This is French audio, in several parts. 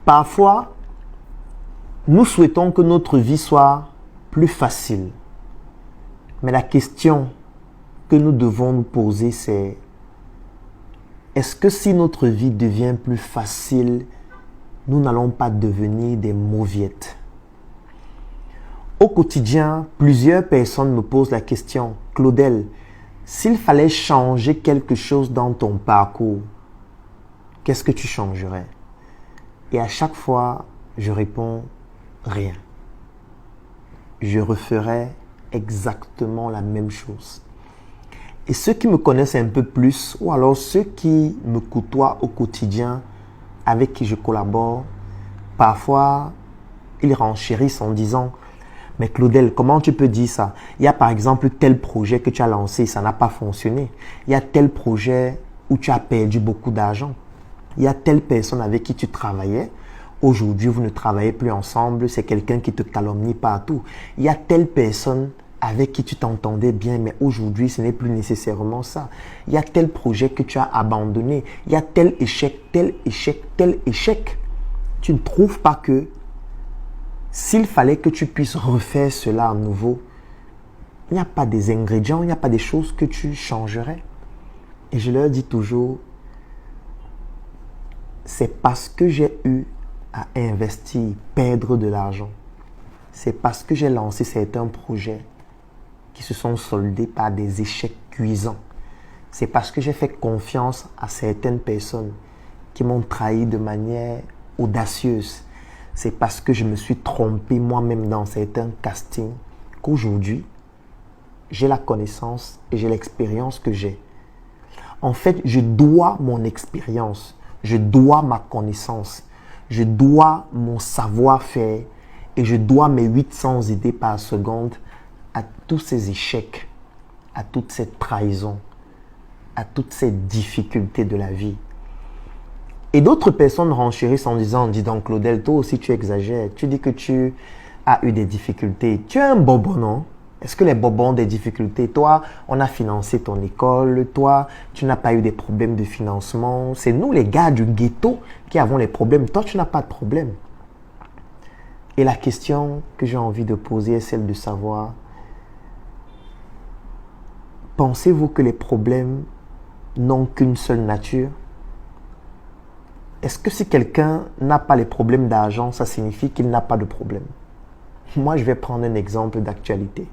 Parfois, nous souhaitons que notre vie soit plus facile. Mais la question que nous devons nous poser, c'est est-ce que si notre vie devient plus facile, nous n'allons pas devenir des mauviettes? Au quotidien, plusieurs personnes me posent la question, Claudel, s'il fallait changer quelque chose dans ton parcours, qu'est-ce que tu changerais? Et à chaque fois, je réponds rien. Je referais exactement la même chose. Et ceux qui me connaissent un peu plus, ou alors ceux qui me côtoient au quotidien, avec qui je collabore, parfois, ils renchérissent en disant « Mais Claudel, comment tu peux dire ça? Il y a par exemple tel projet que tu as lancé, ça n'a pas fonctionné. Il y a tel projet où tu as perdu beaucoup d'argent. Il y a telle personne avec qui tu travaillais. Aujourd'hui, vous ne travaillez plus ensemble. C'est quelqu'un qui te calomnie partout. Il y a telle personne avec qui tu t'entendais bien, mais aujourd'hui, ce n'est plus nécessairement ça. Il y a tel projet que tu as abandonné. Il y a tel échec, tel échec, tel échec. Tu ne trouves pas que s'il fallait que tu puisses refaire cela à nouveau, il n'y a pas des ingrédients, il n'y a pas des choses que tu changerais. Et je leur dis toujours, c'est parce que j'ai eu à investir, perdre de l'argent. C'est parce que j'ai lancé certains projets qui se sont soldés par des échecs cuisants. C'est parce que j'ai fait confiance à certaines personnes qui m'ont trahi de manière audacieuse. C'est parce que je me suis trompé moi-même dans certains castings qu'aujourd'hui, j'ai la connaissance et j'ai l'expérience que j'ai. En fait, je dois mon expérience, je dois ma connaissance, je dois mon savoir-faire et je dois mes 800 idées par seconde à tous ces échecs, à toute cette trahison, à toutes ces difficultés de la vie. Et d'autres personnes renchérissent en disant, dis donc Claudel, toi aussi tu exagères, tu dis que tu as eu des difficultés. Tu es un bobon, non? Est-ce que les bobons ont des difficultés? Toi, on a financé ton école, toi, tu n'as pas eu des problèmes de financement. C'est nous les gars du ghetto qui avons les problèmes. Toi, tu n'as pas de problème. Et la question que j'ai envie de poser est celle de savoir, pensez-vous que les problèmes n'ont qu'une seule nature? Est-ce que si quelqu'un n'a pas les problèmes d'argent, ça signifie qu'il n'a pas de problème? Moi, je vais prendre un exemple d'actualité.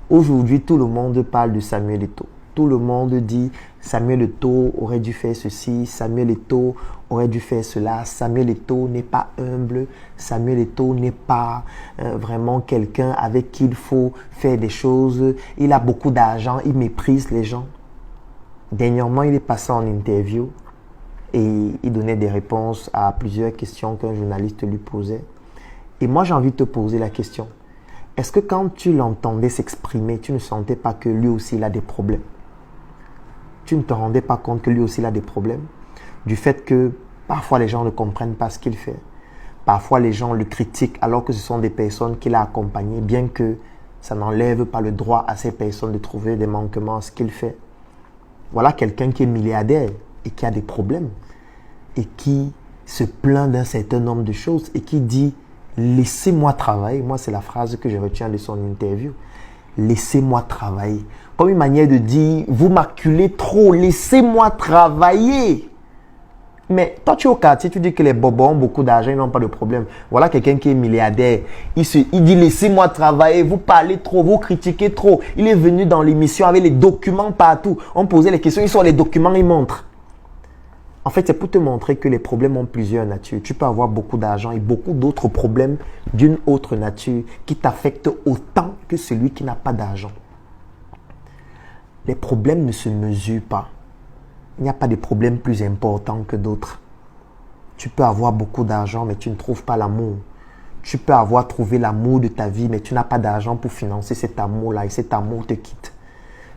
Aujourd'hui, tout le monde parle de Samuel Eto'o. Tout le monde dit Samuel Eto'o aurait dû faire ceci, Samuel Eto'o aurait dû faire cela, Samuel Eto'o n'est pas humble, Samuel Eto'o n'est pas vraiment quelqu'un avec qui il faut faire des choses, il a beaucoup d'argent, il méprise les gens. Dernièrement, il est passé en interview et il donnait des réponses à plusieurs questions qu'un journaliste lui posait. Et moi, j'ai envie de te poser la question. Est-ce que quand tu l'entendais s'exprimer, tu ne sentais pas que lui aussi, il a des problèmes? Tu ne te rendais pas compte que lui aussi, il a des problèmes? Du fait que parfois, les gens ne comprennent pas ce qu'il fait. Parfois, les gens le critiquent alors que ce sont des personnes qu'il a accompagnées, bien que ça n'enlève pas le droit à ces personnes de trouver des manquements à ce qu'il fait. Voilà quelqu'un qui est milliardaire et qui a des problèmes et qui se plaint d'un certain nombre de choses et qui dit « Laissez-moi travailler ». Moi, c'est la phrase que je retiens de son interview. « Laissez-moi travailler ». Comme une manière de dire « Vous m'acculez trop, laissez-moi travailler ». Mais toi, tu es au quartier, tu dis que les bobos ont beaucoup d'argent, ils n'ont pas de problème. Voilà quelqu'un qui est milliardaire. Il dit « Laissez-moi travailler ». Vous parlez trop, vous critiquez trop. Il est venu dans l'émission avec les documents partout. On posait les questions, ils sortent les documents, ils montrent. En fait, c'est pour te montrer que les problèmes ont plusieurs natures. Tu peux avoir beaucoup d'argent et beaucoup d'autres problèmes d'une autre nature qui t'affectent autant que celui qui n'a pas d'argent. Les problèmes ne se mesurent pas. Il n'y a pas de problèmes plus importants que d'autres. Tu peux avoir beaucoup d'argent, mais tu ne trouves pas l'amour. Tu peux avoir trouvé l'amour de ta vie, mais tu n'as pas d'argent pour financer cet amour-là et cet amour te quitte.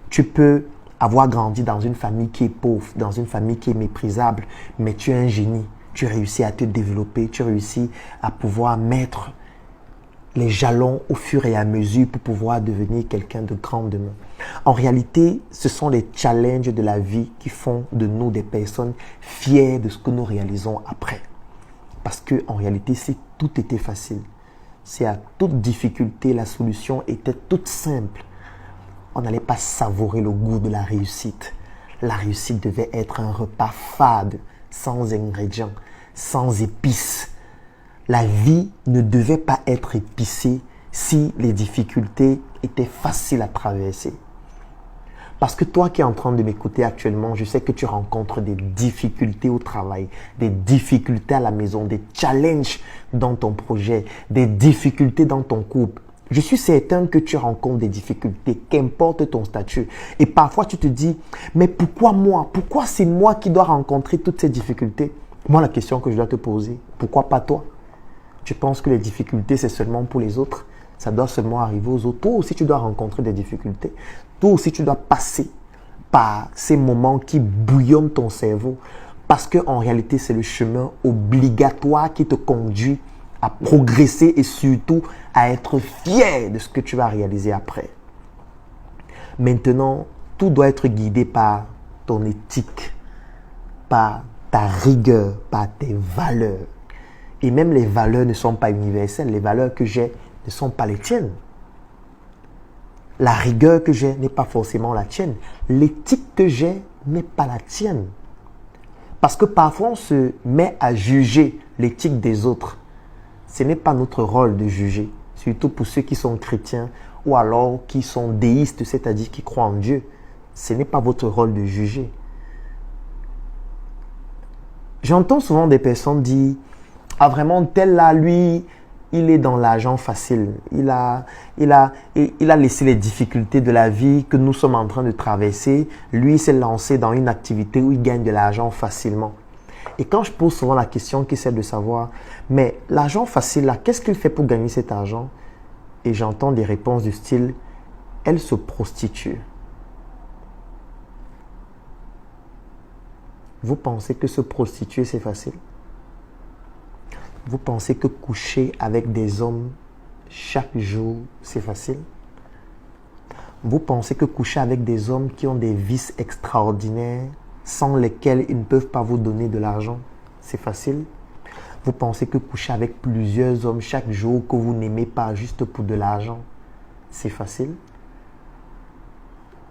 Tu peux avoir grandi dans une famille qui est pauvre, dans une famille qui est méprisable, mais tu es un génie. Tu réussis à te développer, tu réussis à pouvoir mettre les jalons au fur et à mesure pour pouvoir devenir quelqu'un de grand demain. En réalité, ce sont les challenges de la vie qui font de nous des personnes fières de ce que nous réalisons après. Parce qu'en réalité, si tout était facile, si à toute difficulté, la solution était toute simple, on n'allait pas savourer le goût de la réussite. La réussite devait être un repas fade, sans ingrédients, sans épices. La vie ne devait pas être épicée si les difficultés étaient faciles à traverser. Parce que toi qui es en train de m'écouter actuellement, je sais que tu rencontres des difficultés au travail, des difficultés à la maison, des challenges dans ton projet, des difficultés dans ton couple. Je suis certain que tu rencontres des difficultés, qu'importe ton statut. Et parfois tu te dis, mais pourquoi moi? Pourquoi c'est moi qui dois rencontrer toutes ces difficultés? Moi, la question que je dois te poser, pourquoi pas toi? Tu penses que les difficultés, c'est seulement pour les autres? Ça doit seulement arriver aux autres. Toi aussi, tu dois rencontrer des difficultés. Toi aussi, tu dois passer par ces moments qui bouillonnent ton cerveau. Parce qu'en réalité, c'est le chemin obligatoire qui te conduit à progresser et surtout à être fier de ce que tu vas réaliser après. Maintenant, tout doit être guidé par ton éthique, par ta rigueur, par tes valeurs. Et même les valeurs ne sont pas universelles. Les valeurs que j'ai ne sont pas les tiennes. La rigueur que j'ai n'est pas forcément la tienne. L'éthique que j'ai n'est pas la tienne. Parce que parfois on se met à juger l'éthique des autres. Ce n'est pas notre rôle de juger. Surtout pour ceux qui sont chrétiens ou alors qui sont déistes, c'est-à-dire qui croient en Dieu. Ce n'est pas votre rôle de juger. J'entends souvent des personnes dire « Ah vraiment, tel là, lui, il est dans l'argent facile. Il a laissé les difficultés de la vie que nous sommes en train de traverser. Lui, il s'est lancé dans une activité où il gagne de l'argent facilement. » Et quand je pose souvent la question qui est celle de savoir « Mais l'argent facile là, qu'est-ce qu'il fait pour gagner cet argent ?» Et j'entends des réponses du style « Elle se prostitue. » Vous pensez que se prostituer, c'est facile? Vous pensez que coucher avec des hommes chaque jour, c'est facile? Vous pensez que coucher avec des hommes qui ont des vices extraordinaires, sans lesquels ils ne peuvent pas vous donner de l'argent, c'est facile? Vous pensez que coucher avec plusieurs hommes chaque jour que vous n'aimez pas juste pour de l'argent, c'est facile?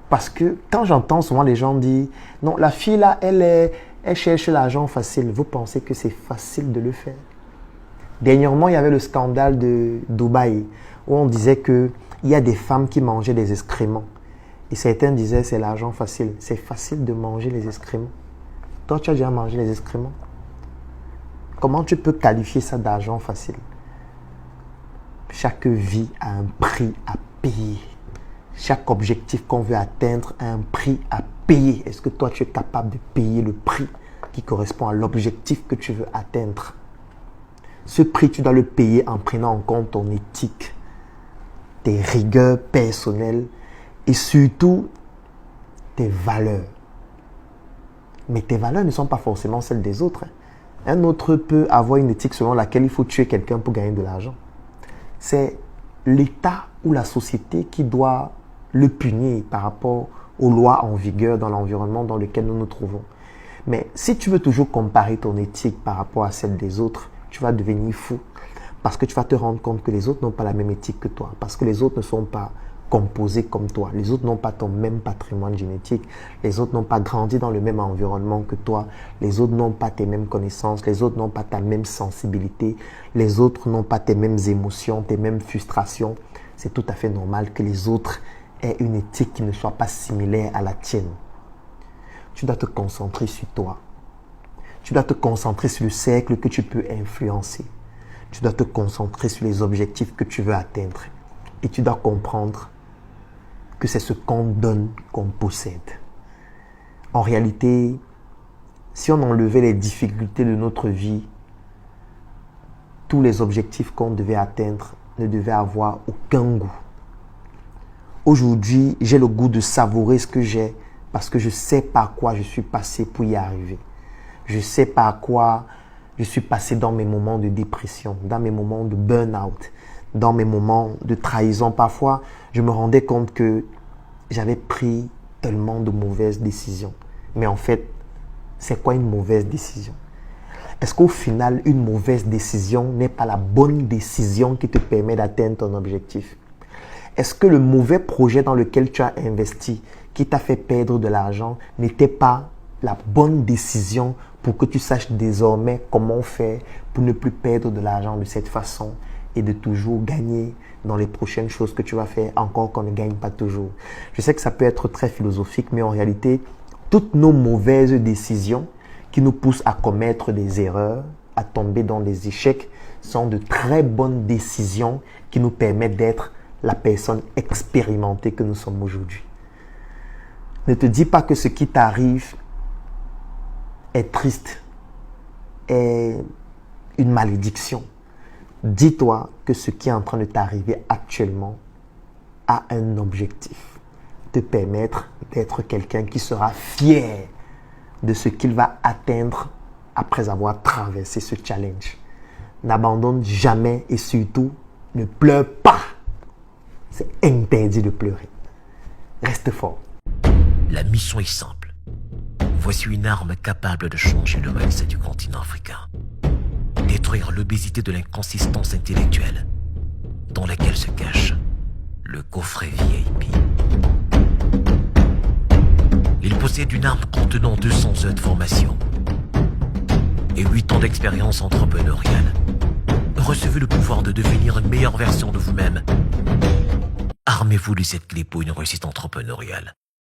Parce que quand j'entends souvent les gens dire « Non, la fille là, elle cherche l'argent facile. » Vous pensez que c'est facile de le faire? Dernièrement, il y avait le scandale de Dubaï où on disait qu'il y a des femmes qui mangeaient des excréments. Et certains disaient c'est l'argent facile. C'est facile de manger les excréments. Toi, tu as déjà mangé les excréments? Comment tu peux qualifier ça d'argent facile? Chaque vie a un prix à payer. Chaque objectif qu'on veut atteindre a un prix à payer. Est-ce que toi, tu es capable de payer le prix qui correspond à l'objectif que tu veux atteindre? Ce prix, tu dois le payer en prenant en compte ton éthique, tes rigueurs personnelles et surtout tes valeurs. Mais tes valeurs ne sont pas forcément celles des autres. Un autre peut avoir une éthique selon laquelle il faut tuer quelqu'un pour gagner de l'argent. C'est l'État ou la société qui doit le punir par rapport aux lois en vigueur dans l'environnement dans lequel nous nous trouvons. Mais si tu veux toujours comparer ton éthique par rapport à celle des autres, tu vas devenir fou parce que tu vas te rendre compte que les autres n'ont pas la même éthique que toi, parce que les autres ne sont pas composés comme toi, les autres n'ont pas ton même patrimoine génétique, les autres n'ont pas grandi dans le même environnement que toi, les autres n'ont pas tes mêmes connaissances, les autres n'ont pas ta même sensibilité, les autres n'ont pas tes mêmes émotions, tes mêmes frustrations. C'est tout à fait normal que les autres aient une éthique qui ne soit pas similaire à la tienne. Tu dois te concentrer sur toi. Tu dois te concentrer sur le cercle que tu peux influencer. Tu dois te concentrer sur les objectifs que tu veux atteindre. Et tu dois comprendre que c'est ce qu'on donne qu'on possède. En réalité, si on enlevait les difficultés de notre vie, tous les objectifs qu'on devait atteindre ne devaient avoir aucun goût. Aujourd'hui, j'ai le goût de savourer ce que j'ai parce que je sais par quoi je suis passé pour y arriver. Je sais par quoi je suis passé dans mes moments de dépression, dans mes moments de burn-out, dans mes moments de trahison. Parfois, je me rendais compte que j'avais pris tellement de mauvaises décisions. Mais en fait, c'est quoi une mauvaise décision? Est-ce qu'au final, une mauvaise décision n'est pas la bonne décision qui te permet d'atteindre ton objectif? Est-ce que le mauvais projet dans lequel tu as investi, qui t'a fait perdre de l'argent, n'était pas la bonne décision pour que tu saches désormais comment faire pour ne plus perdre de l'argent de cette façon et de toujours gagner dans les prochaines choses que tu vas faire, encore qu'on ne gagne pas toujours? Je sais que ça peut être très philosophique, mais en réalité, toutes nos mauvaises décisions qui nous poussent à commettre des erreurs, à tomber dans des échecs, sont de très bonnes décisions qui nous permettent d'être la personne expérimentée que nous sommes aujourd'hui. Ne te dis pas que ce qui t'arrive est triste, est une malédiction. Dis-toi que ce qui est en train de t'arriver actuellement a un objectif. Te permettre d'être quelqu'un qui sera fier de ce qu'il va atteindre après avoir traversé ce challenge. N'abandonne jamais et surtout, ne pleure pas. C'est interdit de pleurer. Reste fort. La mission est simple. Voici une arme capable de changer le mindset du continent africain. Détruire l'obésité de l'inconsistance intellectuelle dans laquelle se cache le coffret VIP. Il possède une arme contenant 200 heures de formation et 8 ans d'expérience entrepreneuriale. Recevez le pouvoir de devenir une meilleure version de vous-même. Armez-vous de cette clé pour une réussite entrepreneuriale.